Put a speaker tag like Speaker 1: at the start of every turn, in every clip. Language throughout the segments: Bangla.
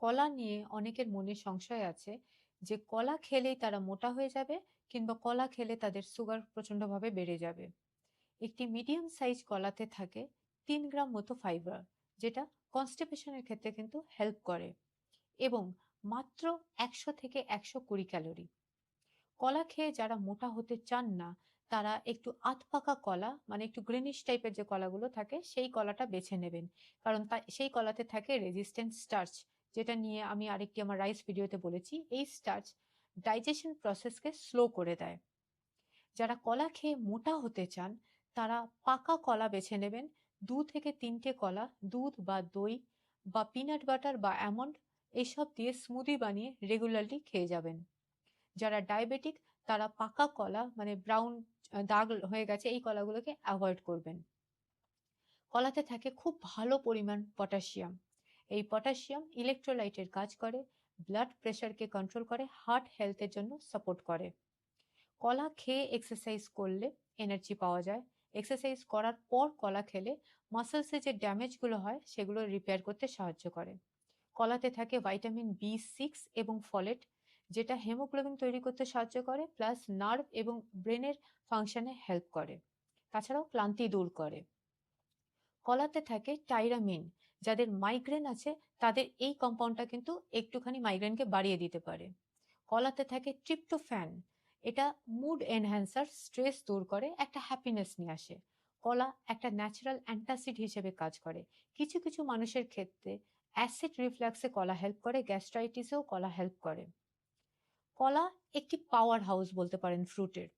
Speaker 1: কলা নিয়ে অনেকের মনে সংশয় আছে যে কলা খেলেই তারা মোটা হয়ে যাবে কিংবা কলা খেলে তাদের সুগার প্রচন্ডভাবে বেড়ে যাবে। একটি মিডিয়াম সাইজ কলাতে থাকে 3 গ্রাম মতো ফাইবার, যেটা কনস্টিপেশনের ক্ষেত্রে কিন্তু হেল্প করে, এবং মাত্র 100 থেকে 120 ক্যালোরি। কলা খেয়ে যারা মোটা হতে চান না, তারা একটু আধপাকা কলা, মানে একটু গ্রিনিশ টাইপের যে কলাগুলো থাকে সেই কলাটা বেছে নেবেন। কারণ সেই কলাতে থাকে রেজিস্ট্যান্ট স্টার্চ, যেটা নিয়ে আমি আরেকটি আমার রাইস ভিডিওতে বলেছি। এই স্টার্চ ডাইজেশন প্রসেসকে স্লো করে দেয়। যারা কলা খেয়ে মোটা হতে চান, তারা পাকা কলা বেছে নেবেন। 2 থেকে 3টে কলা দুধ বা দই বা পিনাট বাটার বা অ্যামন্ড এইসব দিয়ে স্মুদি বানিয়ে রেগুলারলি খেয়ে যাবেন। যারা ডায়াবেটিক, তারা পাকা কলা, মানে ব্রাউন দাগ হয়ে গেছে এই কলাগুলোকে অ্যাভয়েড করবেন। কলাতে থাকে খুব ভালো পরিমাণ পটাশিয়াম। এই পটাশিয়াম ইলেকট্রোলাইটের কাজ করে, ব্লাড প্রেশারকে কন্ট্রোল করে, হার্ট হেলথের জন্য সাপোর্ট করে। কলা খেয়ে এক্সারসাইজ করলে এনার্জি পাওয়া যায়। এক্সারসাইজ করার পর কলা খেলে মাসেলসে যে ড্যামেজগুলো হয় সেগুলো রিপেয়ার করতে সাহায্য করে। কলাতে থাকে ভাইটামিন B6 এবং ফলেট, যেটা হেমোগ্লোবিন তৈরি করতে সাহায্য করে, প্লাস নার্ভ এবং ব্রেনের ফাংশনে হেল্প করে। তাছাড়াও ক্লান্তি দূর করে। কলাতে থাকে টাইরামিন। যাদের মাইগ্রেন আছে তাদের এই কম্পাউন্ডটা কিন্তু একটুখানি মাইগ্রেনকে বাড়িয়ে দিতে পারে। কলাতে থাকে ট্রিপ্টোফ্যান। এটা মুড এনহ্যান্সার, স্ট্রেস দূর করে, একটা হ্যাপিনেস নিয়ে আসে। কলা একটা ন্যাচারাল অ্যান্টাসিড হিসেবে কাজ করে। কিছু কিছু মানুষের ক্ষেত্রে অ্যাসিড রিফ্লাক্সে কলা হেল্প করে, গ্যাস্ট্রাইটিসেও কলা হেল্প করে। কলা একটি পাওয়ার হাউস বলতে পারেন ফ্রুটের।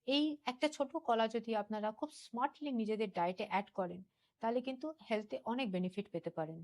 Speaker 1: এই একটা ছোট কলা যদি আপনারা খুব স্মার্টলি নিজেদের ডায়েটে অ্যাড করেন, তাহলে কিন্তু হেলথে অনেক বেনিফিট পেতে পারেন।